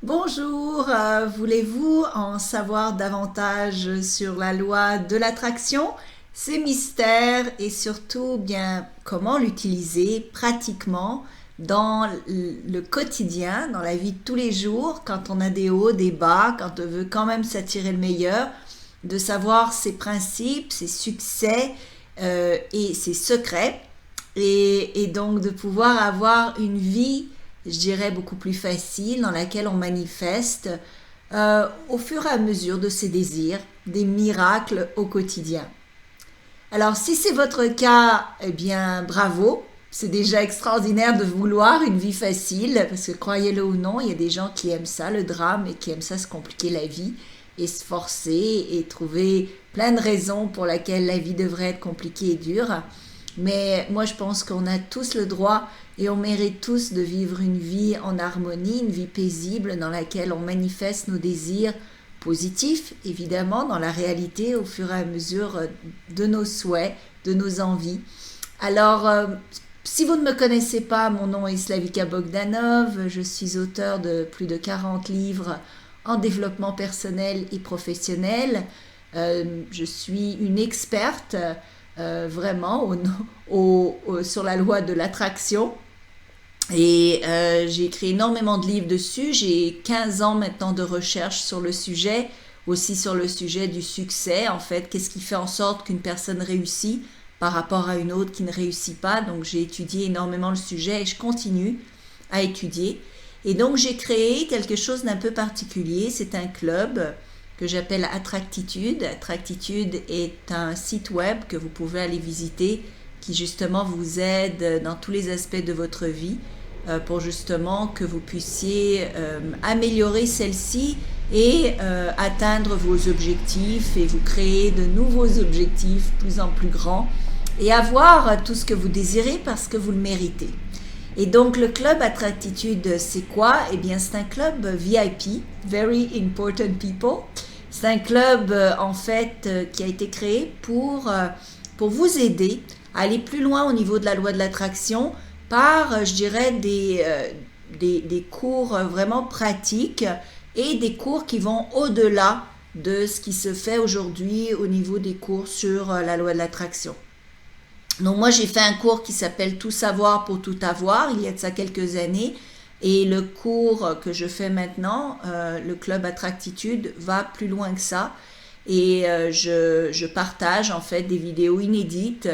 Bonjour, voulez-vous en savoir davantage sur la loi de l'attraction, ses mystères et surtout bien comment l'utiliser pratiquement dans le quotidien, dans la vie de tous les jours, quand on a des hauts, des bas, quand on veut quand même s'attirer le meilleur, de savoir ses principes, ses succès et ses secrets et donc de pouvoir avoir une vie, je dirais, beaucoup plus facile dans laquelle on manifeste au fur et à mesure de ses désirs, des miracles au quotidien. Alors si c'est votre cas, eh bien bravo, c'est déjà extraordinaire de vouloir une vie facile, parce que croyez-le ou non, il y a des gens qui aiment ça, le drame, et qui aiment ça se compliquer la vie, et se forcer, et trouver plein de raisons pour lesquelles la vie devrait être compliquée et dure. Mais moi, je pense qu'on a tous le droit et on mérite tous de vivre une vie en harmonie, une vie paisible dans laquelle on manifeste nos désirs positifs, évidemment, dans la réalité au fur et à mesure de nos souhaits, de nos envies. Alors, si vous ne me connaissez pas, mon nom est Slavika Bogdanov, je suis auteur de plus de 40 livres en développement personnel et professionnel. Je suis une experte vraiment sur la loi de l'attraction. Et j'ai écrit énormément de livres dessus. J'ai 15 ans maintenant de recherche sur le sujet, aussi sur le sujet du succès. En fait, qu'est-ce qui fait en sorte qu'une personne réussit par rapport à une autre qui ne réussit pas. Donc j'ai étudié énormément le sujet et je continue à étudier. Et donc j'ai créé quelque chose d'un peu particulier. C'est un club que j'appelle Attractitude. Attractitude est un site web que vous pouvez aller visiter qui justement vous aide dans tous les aspects de votre vie pour justement que vous puissiez améliorer celle-ci et atteindre vos objectifs et vous créer de nouveaux objectifs plus en plus grands et avoir tout ce que vous désirez parce que vous le méritez. Et donc le club Attractitude, c'est quoi? Eh bien c'est un club VIP, Very Important People. C'est un club en fait qui a été créé pour vous aider à aller plus loin au niveau de la loi de l'attraction par, je dirais, des cours vraiment pratiques et des cours qui vont au-delà de ce qui se fait aujourd'hui au niveau des cours sur la loi de l'attraction. Donc moi j'ai fait un cours qui s'appelle Tout savoir pour tout avoir, il y a de ça quelques années, et le cours que je fais maintenant, le club Attractitude, va plus loin que ça, et je partage en fait des vidéos inédites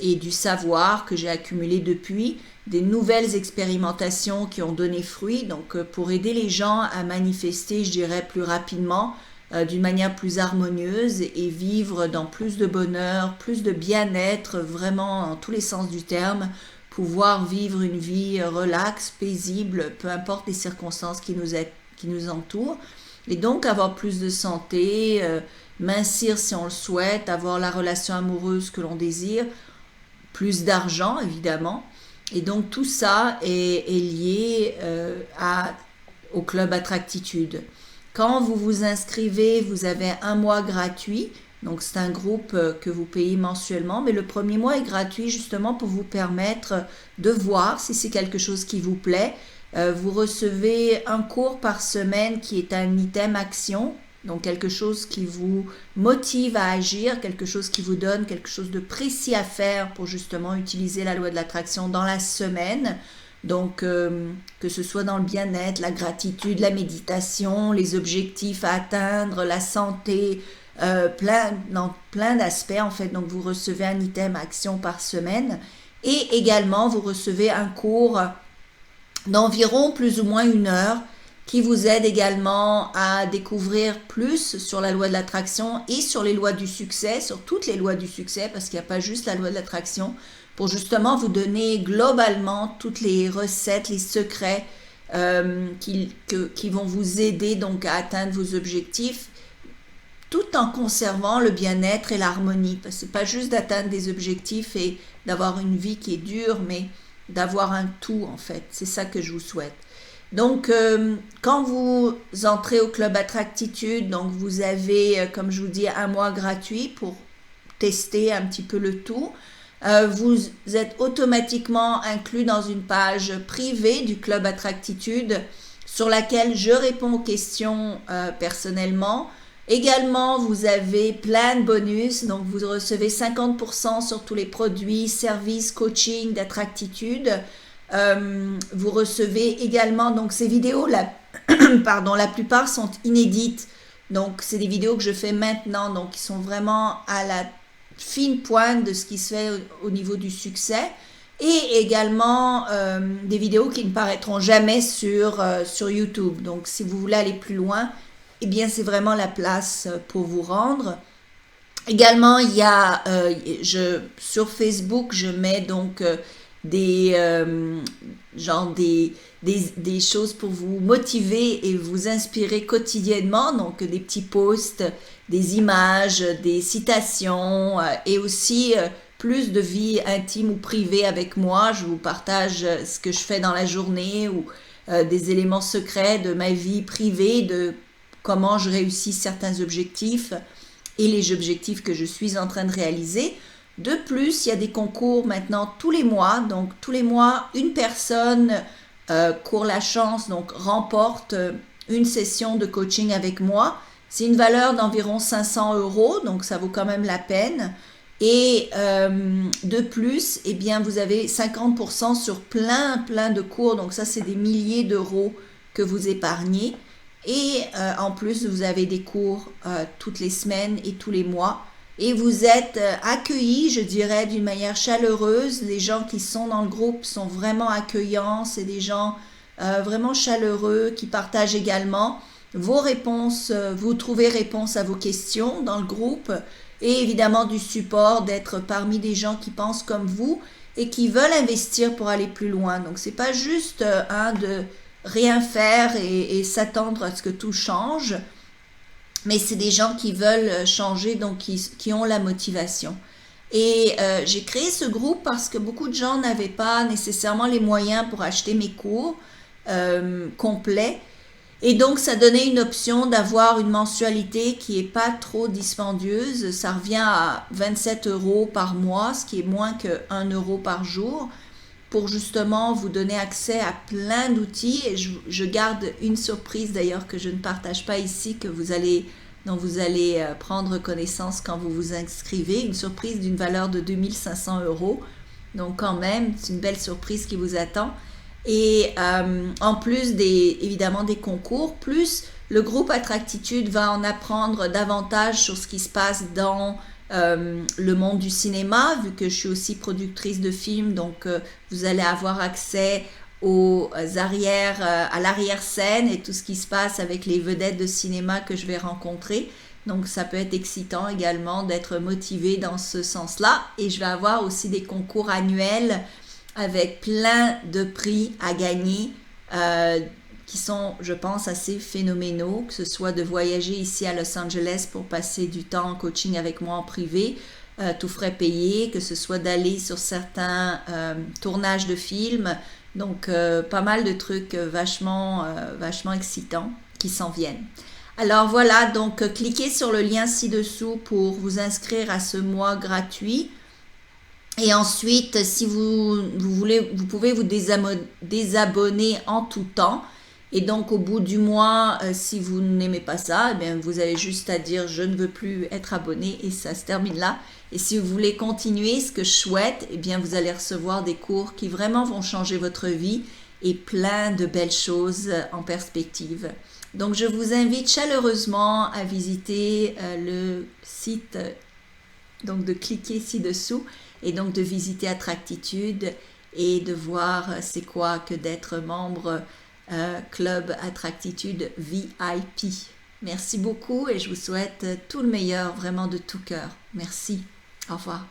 et du savoir que j'ai accumulé depuis, des nouvelles expérimentations qui ont donné fruit, donc pour aider les gens à manifester, je dirais, plus rapidement, d'une manière plus harmonieuse et vivre dans plus de bonheur, plus de bien-être, vraiment en tous les sens du terme, pouvoir vivre une vie relaxe, paisible, peu importe les circonstances qui nous entourent, et donc avoir plus de santé, mincir si on le souhaite, avoir la relation amoureuse que l'on désire, plus d'argent évidemment, et donc tout ça est lié au club Attractitude. Quand vous vous inscrivez, vous avez un mois gratuit. Donc c'est un groupe que vous payez mensuellement, mais le premier mois est gratuit justement pour vous permettre de voir si c'est quelque chose qui vous plaît. Vous recevez un cours par semaine qui est un item action, donc quelque chose qui vous motive à agir, quelque chose qui vous donne quelque chose de précis à faire pour justement utiliser la loi de l'attraction dans la semaine. Donc, que ce soit dans le bien-être, la gratitude, la méditation, les objectifs à atteindre, la santé, dans plein d'aspects en fait. Donc, vous recevez un item action par semaine et également vous recevez un cours d'environ plus ou moins 1 heure qui vous aide également à découvrir plus sur la loi de l'attraction et sur les lois du succès, sur toutes les lois du succès, parce qu'il n'y a pas juste la loi de l'attraction, pour justement vous donner globalement toutes les recettes, les secrets qui vont vous aider donc à atteindre vos objectifs, tout en conservant le bien-être et l'harmonie. Parce que c'est pas juste d'atteindre des objectifs et d'avoir une vie qui est dure, mais d'avoir un tout en fait. C'est ça que je vous souhaite. Donc, quand vous entrez au club Attractitude, donc vous avez, comme je vous dis, un mois gratuit pour tester un petit peu le tout. Vous êtes automatiquement inclus dans une page privée du club Attractitude sur laquelle je réponds aux questions personnellement. Également, vous avez plein de bonus, donc vous recevez 50% sur tous les produits, services, coaching, d'attractitude. Vous recevez également, donc ces vidéos, pardon, la plupart sont inédites, donc c'est des vidéos que je fais maintenant, donc qui sont vraiment à la fine pointe de ce qui se fait au niveau du succès. Et également des vidéos qui ne paraîtront jamais sur YouTube. Donc si vous voulez aller plus loin, eh bien c'est vraiment la place pour vous rendre. Également, il y a, sur Facebook, je mets donc des choses pour vous motiver et vous inspirer quotidiennement. Donc des petits posts, des images, des citations et aussi plus de vie intime ou privée avec moi. Je vous partage ce que je fais dans la journée ou des éléments secrets de ma vie privée, de comment je réussis certains objectifs et les objectifs que je suis en train de réaliser. De plus, il y a des concours maintenant tous les mois. Donc tous les mois, une personne court la chance, donc remporte une session de coaching avec moi. C'est une valeur d'environ 500 €, donc ça vaut quand même la peine. Et de plus, eh bien, vous avez 50% sur plein de cours. Donc ça, c'est des milliers d'euros que vous épargnez. Et en plus, vous avez des cours toutes les semaines et tous les mois. Et vous êtes accueillis, je dirais, d'une manière chaleureuse. Les gens qui sont dans le groupe sont vraiment accueillants. C'est des gens vraiment chaleureux qui partagent également vos réponses. Vous trouvez réponse à vos questions dans le groupe. Et évidemment du support, d'être parmi des gens qui pensent comme vous et qui veulent investir pour aller plus loin. Donc c'est pas juste de rien faire et s'attendre à ce que tout change, mais c'est des gens qui veulent changer, donc qui ont la motivation. Et j'ai créé ce groupe parce que beaucoup de gens n'avaient pas nécessairement les moyens pour acheter mes cours complets. Et donc, ça donnait une option d'avoir une mensualité qui n'est pas trop dispendieuse. Ça revient à 27 € par mois, ce qui est moins que 1 € par jour, pour justement vous donner accès à plein d'outils. Et je garde une surprise d'ailleurs que je ne partage pas ici, dont vous allez prendre connaissance quand vous vous inscrivez. Une surprise d'une valeur de 2500 €. Donc quand même, c'est une belle surprise qui vous attend. Et en plus évidemment des concours, plus le groupe Attractitude va en apprendre davantage sur ce qui se passe dans le monde du cinéma, vu que je suis aussi productrice de films. Donc vous allez avoir accès à l'arrière-scène et tout ce qui se passe avec les vedettes de cinéma que je vais rencontrer. Donc ça peut être excitant également d'être motivé dans ce sens-là. Et je vais avoir aussi des concours annuels avec plein de prix à gagner qui sont, je pense, assez phénoménaux, que ce soit de voyager ici à Los Angeles pour passer du temps en coaching avec moi en privé, tout frais payé, que ce soit d'aller sur certains tournages de films. Donc pas mal de trucs vachement excitants qui s'en viennent. Alors voilà, donc cliquez sur le lien ci-dessous pour vous inscrire à ce mois gratuit. Et ensuite, si vous voulez, vous pouvez vous désabonner en tout temps. Et donc, au bout du mois, si vous n'aimez pas ça, eh bien, vous avez juste à dire « je ne veux plus être abonné » et ça se termine là. Et si vous voulez continuer, ce que je souhaite, eh bien, vous allez recevoir des cours qui vraiment vont changer votre vie et plein de belles choses en perspective. Donc, je vous invite chaleureusement à visiter le site, donc de cliquer ci-dessous et donc de visiter Attractitude et de voir c'est quoi que d'être membre Club Attractitude VIP. Merci beaucoup et je vous souhaite tout le meilleur, vraiment de tout cœur. Merci. Au revoir.